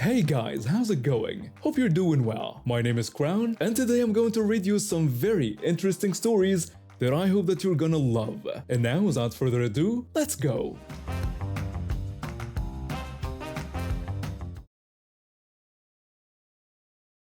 Hey guys, how's it going? Hope you're doing well. My name is Crown, and today I'm going to read you some very interesting stories that I hope that you're gonna love. And now, without further ado, let's go!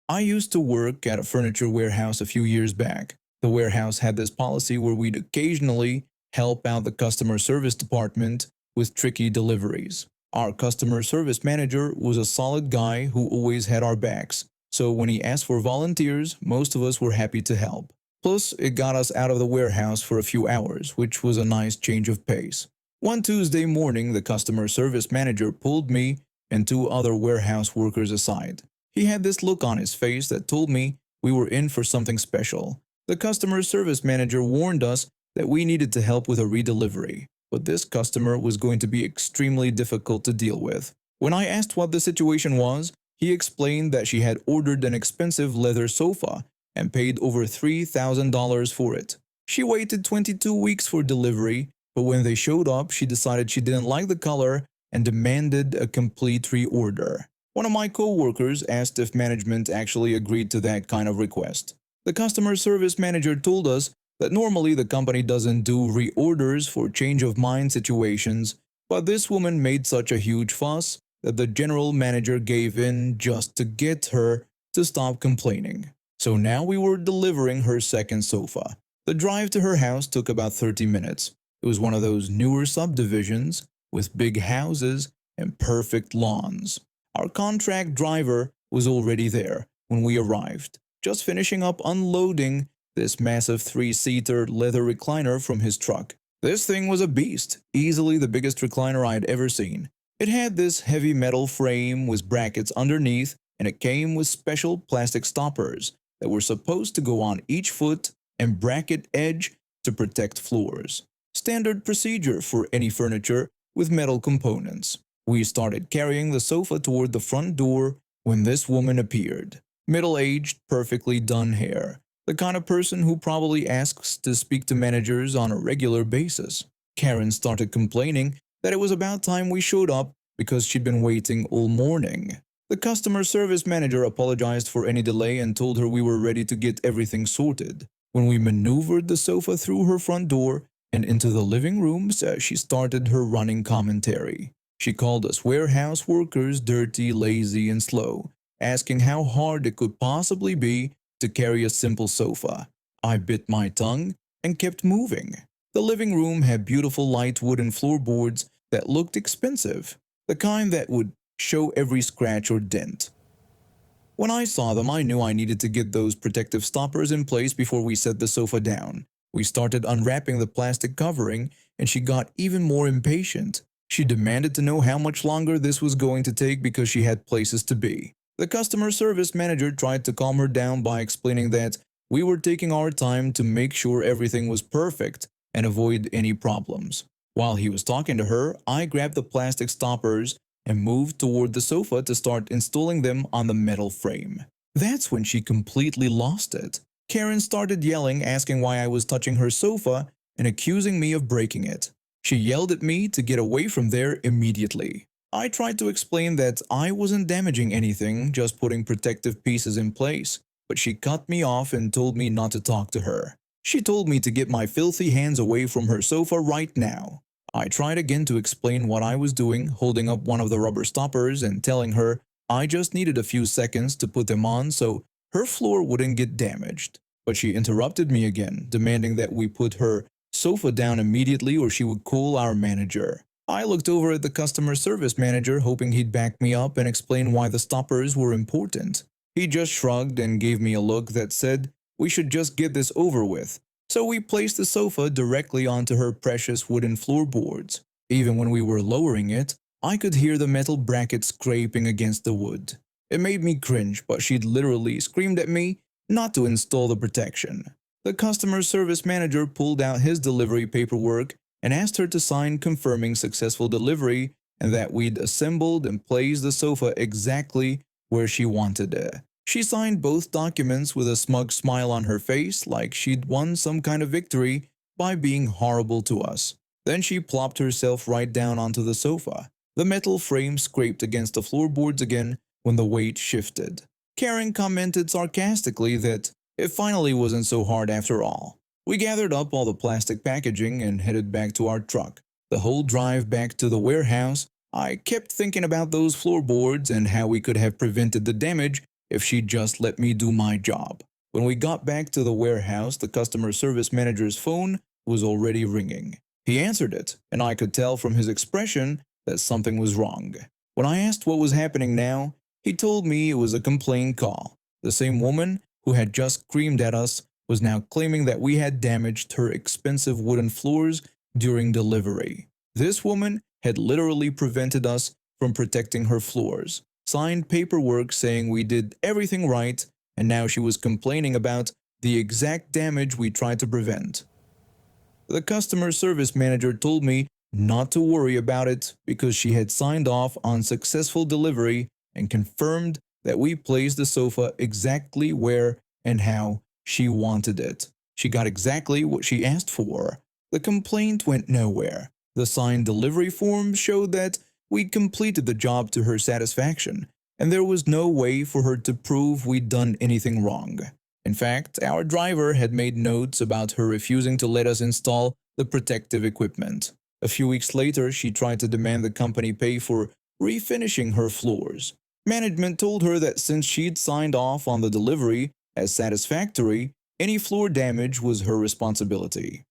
I used to work at a furniture warehouse a few years back. The warehouse had this policy where we'd occasionally help out the customer service department with tricky deliveries. Our customer service manager was a solid guy who always had our backs, so when he asked for volunteers, most of us were happy to help. Plus, it got us out of the warehouse for a few hours, which was a nice change of pace. One Tuesday morning, the customer service manager pulled me and two other warehouse workers aside. He had this look on his face that told me we were in for something special. The customer service manager warned us that we needed to help with a redelivery, but this customer was going to be extremely difficult to deal with. When I asked what the situation was, he explained that she had ordered an expensive leather sofa and paid over $3,000 for it. She waited 22 weeks for delivery, but when they showed up, she decided she didn't like the color and demanded a complete reorder. One of my co-workers asked if management actually agreed to that kind of request. The customer service manager told us that normally the company doesn't do reorders for change of mind situations, but this woman made such a huge fuss that the general manager gave in just to get her to stop complaining. So now we were delivering her second sofa. The drive to her house took about 30 minutes. It was one of those newer subdivisions with big houses and perfect lawns. Our contract driver was already there when we arrived, just finishing up unloading this massive three-seater leather recliner from his truck. This thing was a beast, easily the biggest recliner I'd ever seen. It had this heavy metal frame with brackets underneath, and it came with special plastic stoppers that were supposed to go on each foot and bracket edge to protect floors. Standard procedure for any furniture with metal components. We started carrying the sofa toward the front door when this woman appeared. Middle-aged, perfectly done hair. The kind of person who probably asks to speak to managers on a regular basis. Karen started complaining that it was about time we showed up because she'd been waiting all morning. The customer service manager apologized for any delay and told her we were ready to get everything sorted. When we maneuvered the sofa through her front door and into the living room, she started her running commentary. She called us warehouse workers dirty, lazy, and slow, asking how hard it could possibly be to carry a simple sofa. I bit my tongue and kept moving. The living room had beautiful light wooden floorboards that looked expensive, the kind that would show every scratch or dent. When I saw them, I knew I needed to get those protective stoppers in place before we set the sofa down. We started unwrapping the plastic covering, and she got even more impatient. She demanded to know how much longer this was going to take because she had places to be. The customer service manager tried to calm her down by explaining that we were taking our time to make sure everything was perfect and avoid any problems. While he was talking to her, I grabbed the plastic stoppers and moved toward the sofa to start installing them on the metal frame. That's when she completely lost it. Karen started yelling, asking why I was touching her sofa and accusing me of breaking it. She yelled at me to get away from there immediately. I tried to explain that I wasn't damaging anything, just putting protective pieces in place, but she cut me off and told me not to talk to her. She told me to get my filthy hands away from her sofa right now. I tried again to explain what I was doing, holding up one of the rubber stoppers and telling her I just needed a few seconds to put them on so her floor wouldn't get damaged. But she interrupted me again, demanding that we put her sofa down immediately or she would call our manager. I looked over at the customer service manager, hoping he'd back me up and explain why the stoppers were important. He just shrugged and gave me a look that said we should just get this over with. So we placed the sofa directly onto her precious wooden floorboards. Even when we were lowering it, I could hear the metal bracket scraping against the wood. It made me cringe, but she'd literally screamed at me not to install the protection. The customer service manager pulled out his delivery paperwork and asked her to sign confirming successful delivery and that we'd assembled and placed the sofa exactly where she wanted it. She signed both documents with a smug smile on her face like she'd won some kind of victory by being horrible to us. Then she plopped herself right down onto the sofa. The metal frame scraped against the floorboards again, when the weight shifted. Karen commented sarcastically that it finally wasn't so hard after all. We gathered up all the plastic packaging and headed back to our truck. The whole drive back to the warehouse, I kept thinking about those floorboards and how we could have prevented the damage if she'd just let me do my job. When we got back to the warehouse, the customer service manager's phone was already ringing. He answered it, and I could tell from his expression that something was wrong. When I asked what was happening now, he told me it was a complaint call. The same woman who had just screamed at us was now claiming that we had damaged her expensive wooden floors during delivery. This woman had literally prevented us from protecting her floors, signed paperwork saying we did everything right, and now she was complaining about the exact damage we tried to prevent. The customer service manager told me not to worry about it because she had signed off on successful delivery and confirmed that we placed the sofa exactly where and how she wanted it. She got exactly what she asked for. The complaint went nowhere. The signed delivery form showed that we'd completed the job to her satisfaction, and there was no way for her to prove we'd done anything wrong. In fact, our driver had made notes about her refusing to let us install the protective equipment. A few weeks later, she tried to demand the company pay for refinishing her floors. Management told her that since she'd signed off on the delivery as satisfactory, any floor damage was her responsibility.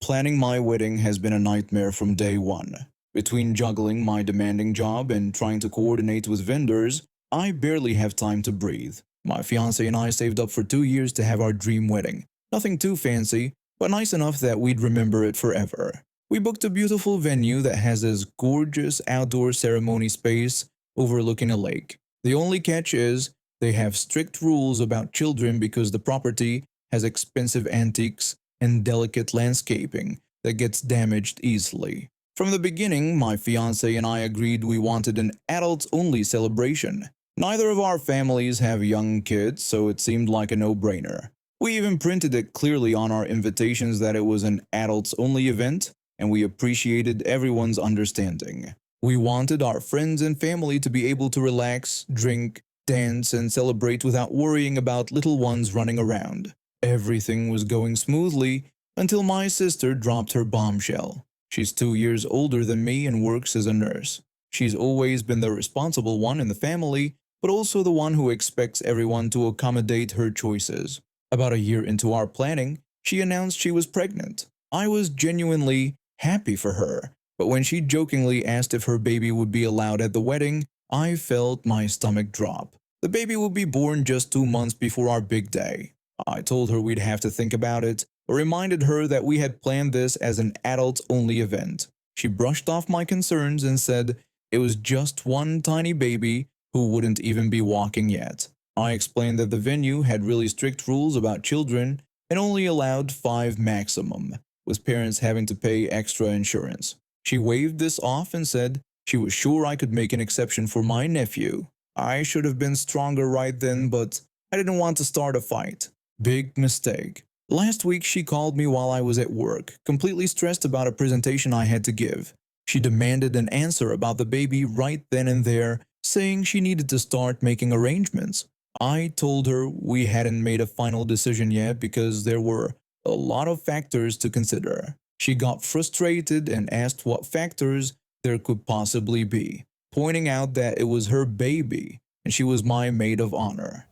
Planning my wedding has been a nightmare from day one. Between juggling my demanding job and trying to coordinate with vendors, I barely have time to breathe. My fiancé and I saved up for 2 years to have our dream wedding. Nothing too fancy, but nice enough that we'd remember it forever. We booked a beautiful venue that has this gorgeous outdoor ceremony space overlooking a lake. The only catch is they have strict rules about children because the property has expensive antiques and delicate landscaping that gets damaged easily. From the beginning, my fiancé and I agreed we wanted an adults-only celebration. Neither of our families have young kids, so it seemed like a no-brainer. We even printed it clearly on our invitations that it was an adults-only event, and we appreciated everyone's understanding. We wanted our friends and family to be able to relax, drink, dance, and celebrate without worrying about little ones running around. Everything was going smoothly until my sister dropped her bombshell. She's 2 years older than me and works as a nurse. She's always been the responsible one in the family, but also the one who expects everyone to accommodate her choices. About a year into our planning, she announced she was pregnant. I was genuinely happy for her, but when she jokingly asked if her baby would be allowed at the wedding, I felt my stomach drop. The baby would be born just 2 months before our big day. I told her we'd have to think about it, but reminded her that we had planned this as an adults-only event. She brushed off my concerns and said it was just one tiny baby who wouldn't even be walking yet. I explained that the venue had really strict rules about children and only allowed 5 maximum, with parents having to pay extra insurance. She waved this off and said she was sure I could make an exception for my nephew. I should have been stronger right then, but I didn't want to start a fight. Big mistake. Last week she called me while I was at work, completely stressed about a presentation I had to give. She demanded an answer about the baby right then and there, saying she needed to start making arrangements. I told her we hadn't made a final decision yet because there were a lot of factors to consider. She got frustrated and asked what factors there could possibly be, pointing out that it was her baby and she was my maid of honor.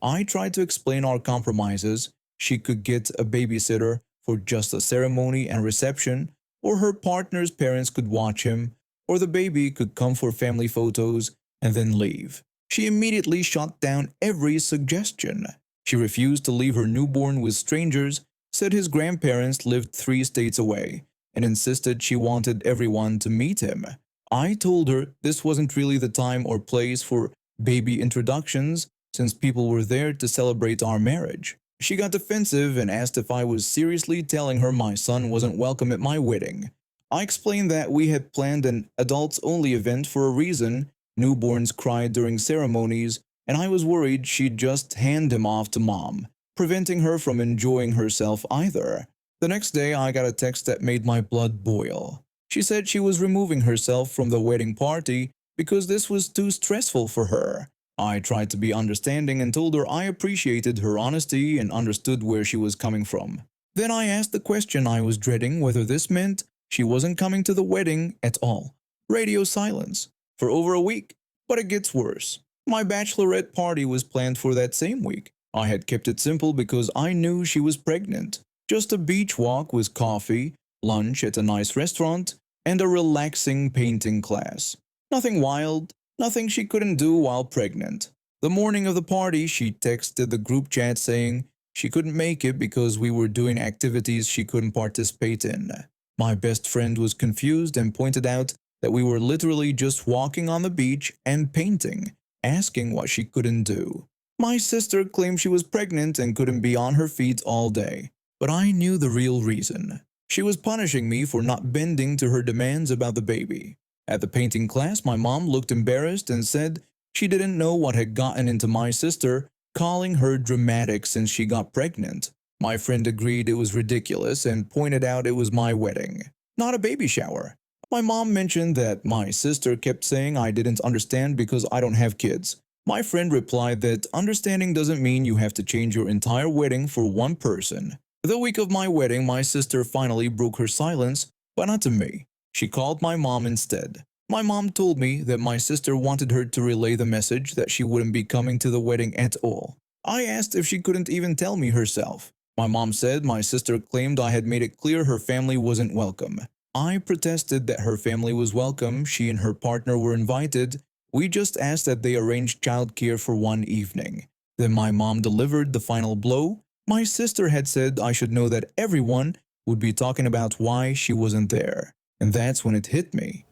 I tried to explain our compromises. She could get a babysitter for just the ceremony and reception, or her partner's parents could watch him, or the baby could come for family photos and then leave. She immediately shot down every suggestion. She refused to leave her newborn with strangers, said his grandparents lived 3 states away, and insisted she wanted everyone to meet him. I told her this wasn't really the time or place for baby introductions since people were there to celebrate our marriage. She got defensive and asked if I was seriously telling her my son wasn't welcome at my wedding. I explained that we had planned an adults-only event for a reason. Newborns cried during ceremonies, and I was worried she'd just hand him off to mom, preventing her from enjoying herself either. The next day, I got a text that made my blood boil. She said she was removing herself from the wedding party because this was too stressful for her. I tried to be understanding and told her I appreciated her honesty and understood where she was coming from. Then I asked the question I was dreading, whether this meant she wasn't coming to the wedding at all. Radio silence for over a week. But it gets worse. My bachelorette party was planned for that same week. I had kept it simple because I knew she was pregnant. Just a beach walk with coffee, lunch at a nice restaurant, and a relaxing painting class. Nothing wild, nothing she couldn't do while pregnant. The morning of the party, she texted the group chat saying she couldn't make it because we were doing activities she couldn't participate in. My best friend was confused and pointed out that we were literally just walking on the beach and painting, asking what she couldn't do. My sister claimed she was pregnant and couldn't be on her feet all day, but I knew the real reason. She was punishing me for not bending to her demands about the baby. At the painting class, my mom looked embarrassed and said she didn't know what had gotten into my sister, calling her dramatic since she got pregnant. My friend agreed it was ridiculous and pointed out it was my wedding, not a baby shower. My mom mentioned that my sister kept saying I didn't understand because I don't have kids. My friend replied that understanding doesn't mean you have to change your entire wedding for one person. The week of my wedding, my sister finally broke her silence, but not to me. She called my mom instead. My mom told me that my sister wanted her to relay the message that she wouldn't be coming to the wedding at all. I asked if she couldn't even tell me herself. My mom said my sister claimed I had made it clear her family wasn't welcome. I protested that her family was welcome, she and her partner were invited. We just asked that they arrange childcare for one evening. Then my mom delivered the final blow. My sister had said I should know that everyone would be talking about why she wasn't there. And that's when it hit me.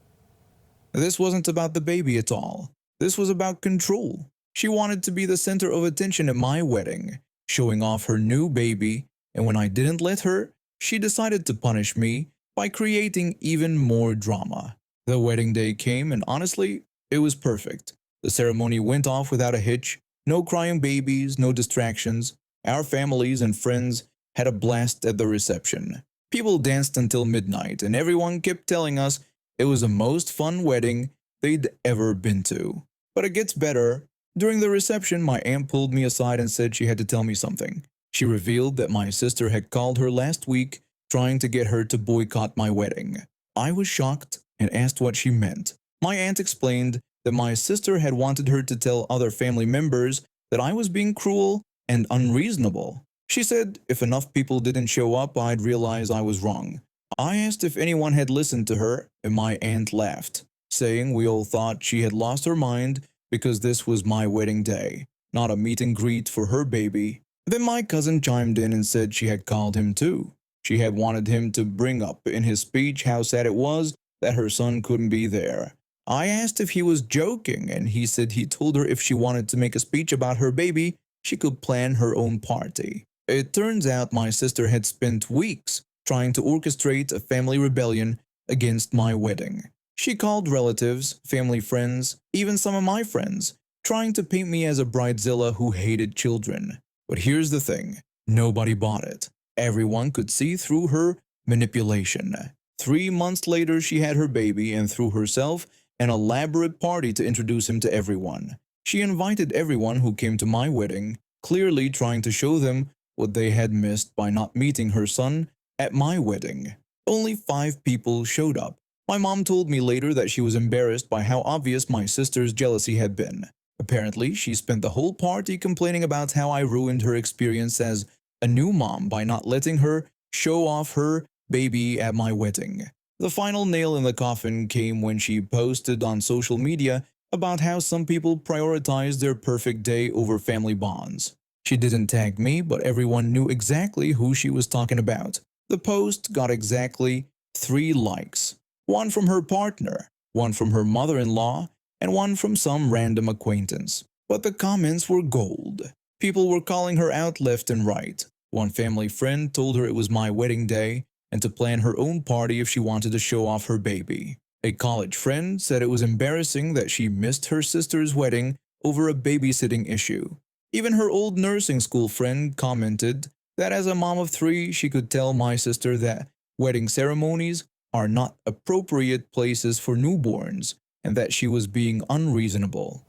This wasn't about the baby at all. This was about control. She wanted to be the center of attention at my wedding, showing off her new baby, and when I didn't let her, she decided to punish me by creating even more drama. The wedding day came and honestly, it was perfect. The ceremony went off without a hitch, no crying babies, no distractions. Our families and friends had a blast at the reception. People danced until midnight and everyone kept telling us it was the most fun wedding they'd ever been to. But it gets better. During the reception, my aunt pulled me aside and said she had to tell me something. She revealed that my sister had called her last week trying to get her to boycott my wedding. I was shocked and asked what she meant. My aunt explained that my sister had wanted her to tell other family members that I was being cruel and unreasonable. She said if enough people didn't show up, I'd realize I was wrong. I asked if anyone had listened to her, and my aunt laughed, saying we all thought she had lost her mind because this was my wedding day, not a meet and greet for her baby. Then my cousin chimed in and said she had called him too. She had wanted him to bring up in his speech how sad it was that her son couldn't be there. I asked if he was joking, and he said he told her if she wanted to make a speech about her baby, she could plan her own party. It turns out my sister had spent weeks trying to orchestrate a family rebellion against my wedding. She called relatives, family friends, even some of my friends, trying to paint me as a bridezilla who hated children. But here's the thing, nobody bought it. Everyone could see through her manipulation. 3 months later, she had her baby and threw herself an elaborate party to introduce him to everyone. She invited everyone who came to my wedding, clearly trying to show them what they had missed by not meeting her son at my wedding. Only 5 people showed up. My mom told me later that she was embarrassed by how obvious my sister's jealousy had been. Apparently, she spent the whole party complaining about how I ruined her experience as a new mom by not letting her show off her baby at my wedding. The final nail in the coffin came when she posted on social media about how some people prioritize their perfect day over family bonds. She didn't tag me, but everyone knew exactly who she was talking about. The post got exactly 3 likes. 1 from her partner, 1 from her mother-in-law, and 1 from some random acquaintance. But the comments were gold. People were calling her out left and right. One family friend told her it was my wedding day and to plan her own party if she wanted to show off her baby. A college friend said it was embarrassing that she missed her sister's wedding over a babysitting issue. Even her old nursing school friend commented that as a mom of 3, she could tell my sister that wedding ceremonies are not appropriate places for newborns and that she was being unreasonable.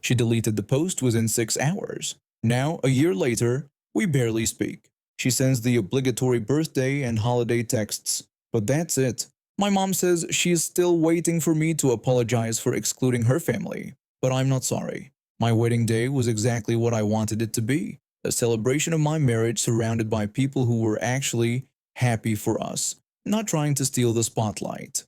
She deleted the post within 6 hours. Now, a year later, we barely speak. She sends the obligatory birthday and holiday texts, but that's it. My mom says she is still waiting for me to apologize for excluding her family, but I'm not sorry. My wedding day was exactly what I wanted it to be, a celebration of my marriage surrounded by people who were actually happy for us, not trying to steal the spotlight.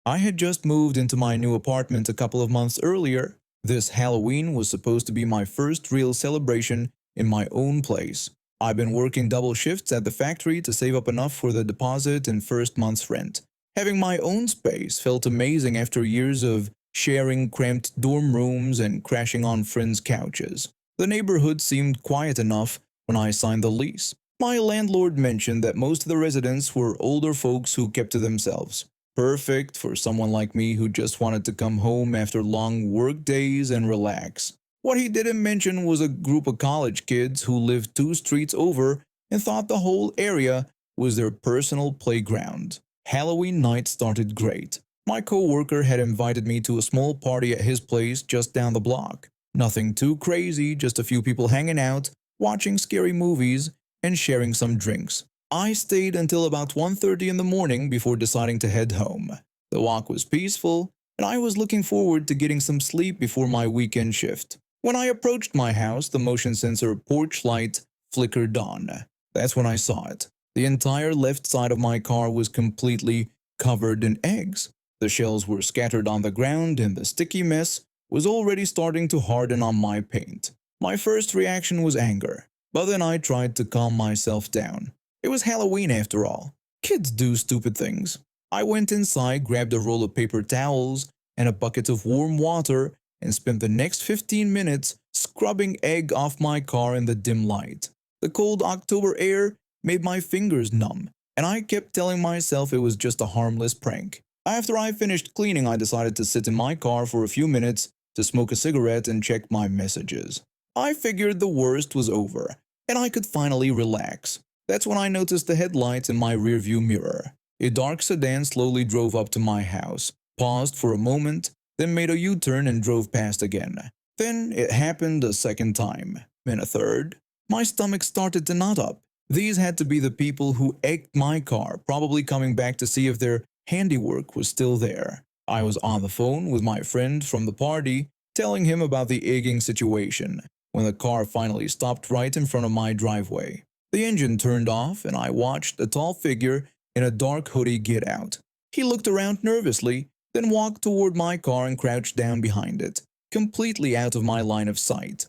I had just moved into my new apartment a couple of months earlier. This Halloween was supposed to be my first real celebration in my own place. I've been working double shifts at the factory to save up enough for the deposit and first month's rent. Having my own space felt amazing after years of sharing cramped dorm rooms and crashing on friends' couches. The neighborhood seemed quiet enough when I signed the lease. My landlord mentioned that most of the residents were older folks who kept to themselves. Perfect for someone like me who just wanted to come home after long work days and relax. What he didn't mention was a group of college kids who lived 2 streets over and thought the whole area was their personal playground. Halloween night started great. My coworker had invited me to a small party at his place just down the block. Nothing too crazy, just a few people hanging out, watching scary movies, and sharing some drinks. I stayed until about 1:30 in the morning before deciding to head home. The walk was peaceful, and I was looking forward to getting some sleep before my weekend shift. When I approached my house, the motion sensor porch light flickered on. That's when I saw it. The entire left side of my car was completely covered in eggs. The shells were scattered on the ground, and the sticky mess was already starting to harden on my paint. My first reaction was anger, but then I tried to calm myself down. It was Halloween after all. Kids do stupid things. I went inside, grabbed a roll of paper towels and a bucket of warm water, and spent the next 15 minutes scrubbing egg off my car in the dim light. The cold October air made my fingers numb, and I kept telling myself it was just a harmless prank. After I finished cleaning, I decided to sit in my car for a few minutes to smoke a cigarette and check my messages. I figured the worst was over, and I could finally relax. That's when I noticed the headlights in my rearview mirror. A dark sedan slowly drove up to my house, paused for a moment, then made a U-turn and drove past again. Then it happened a second time, and a third. My stomach started to knot up. These had to be the people who egged my car, probably coming back to see if their handiwork was still there. I was on the phone with my friend from the party, telling him about the egging situation, when the car finally stopped right in front of my driveway. The engine turned off, and I watched a tall figure in a dark hoodie get out. He looked around nervously, then walked toward my car and crouched down behind it, completely out of my line of sight.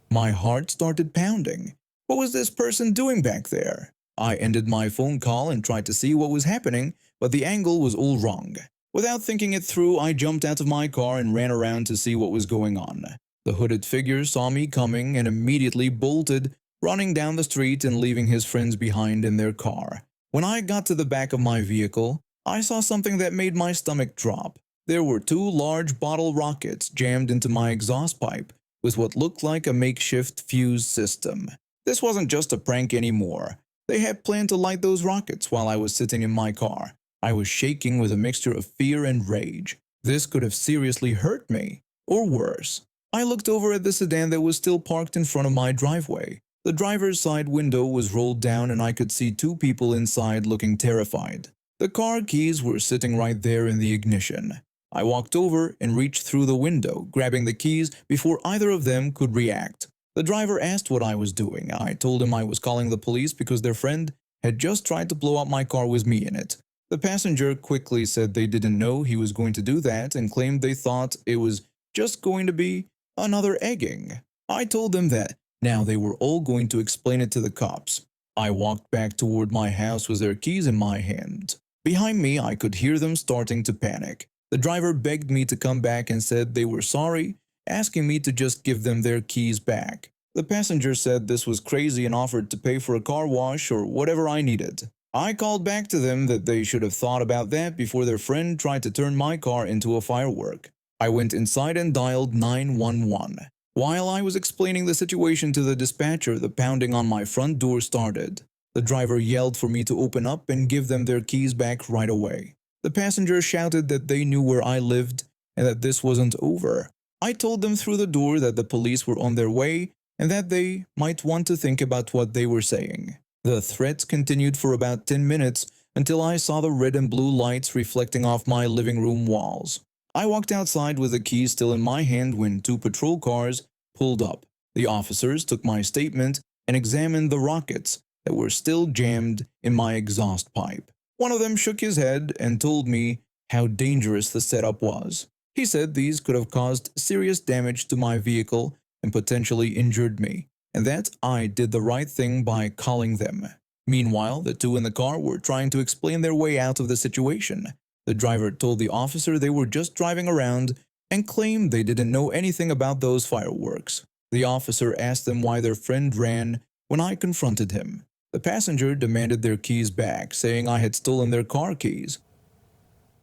My heart started pounding. What was this person doing back there? I ended my phone call and tried to see what was happening, but the angle was all wrong. Without thinking it through, I jumped out of my car and ran around to see what was going on. The hooded figure saw me coming and immediately bolted, running down the street and leaving his friends behind in their car. When I got to the back of my vehicle, I saw something that made my stomach drop. There were 2 large bottle rockets jammed into my exhaust pipe with what looked like a makeshift fuse system. This wasn't just a prank anymore. They had planned to light those rockets while I was sitting in my car. I was shaking with a mixture of fear and rage. This could have seriously hurt me, or worse. I looked over at the sedan that was still parked in front of my driveway. The driver's side window was rolled down and I could see 2 people inside looking terrified. The car keys were sitting right there in the ignition. I walked over and reached through the window, grabbing the keys before either of them could react. The driver asked what I was doing. I told him I was calling the police because their friend had just tried to blow up my car with me in it. The passenger quickly said they didn't know he was going to do that and claimed they thought it was just going to be another egging. I told them that now they were all going to explain it to the cops. I walked back toward my house with their keys in my hand. Behind me, I could hear them starting to panic. The driver begged me to come back and said they were sorry, asking me to just give them their keys back. The passenger said this was crazy and offered to pay for a car wash or whatever I needed. I called back to them that they should have thought about that before their friend tried to turn my car into a firework. I went inside and dialed 911. While I was explaining the situation to the dispatcher, the pounding on my front door started. The driver yelled for me to open up and give them their keys back right away. The passenger shouted that they knew where I lived and that this wasn't over. I told them through the door that the police were on their way and that they might want to think about what they were saying. The threats continued for about 10 minutes until I saw the red and blue lights reflecting off my living room walls. I walked outside with the keys still in my hand when 2 patrol cars pulled up. The officers took my statement and examined the rockets that were still jammed in my exhaust pipe. One of them shook his head and told me how dangerous the setup was. He said these could have caused serious damage to my vehicle and potentially injured me, and that I did the right thing by calling them. Meanwhile, the 2 in the car were trying to explain their way out of the situation. The driver told the officer they were just driving around and claimed they didn't know anything about those fireworks. The officer asked them why their friend ran when I confronted him. The passenger demanded their keys back, saying I had stolen their car keys.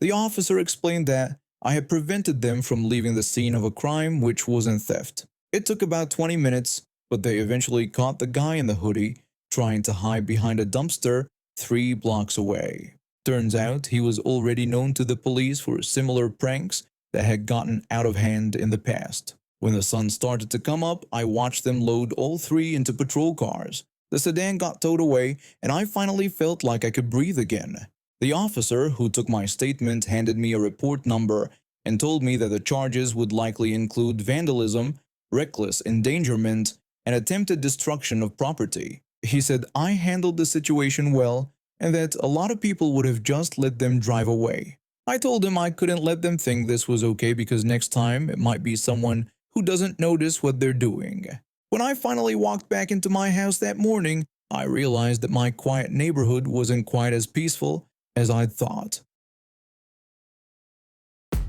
The officer explained that I had prevented them from leaving the scene of a crime, which wasn't theft. It took about 20 minutes, but they eventually caught the guy in the hoodie trying to hide behind a dumpster 3 blocks away. Turns out he was already known to the police for similar pranks that had gotten out of hand in the past. When the sun started to come up, I watched them load all 3 into patrol cars. The sedan got towed away, and I finally felt like I could breathe again. The officer who took my statement handed me a report number and told me that the charges would likely include vandalism, reckless endangerment, and attempted destruction of property. He said I handled the situation well and that a lot of people would have just let them drive away. I told him I couldn't let them think this was okay because next time it might be someone who doesn't notice what they're doing. When I finally walked back into my house that morning, I realized that my quiet neighborhood wasn't quite as peaceful as I'd thought.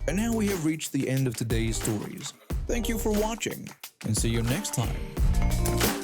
And now we have reached the end of today's stories. Thank you for watching, and see you next time.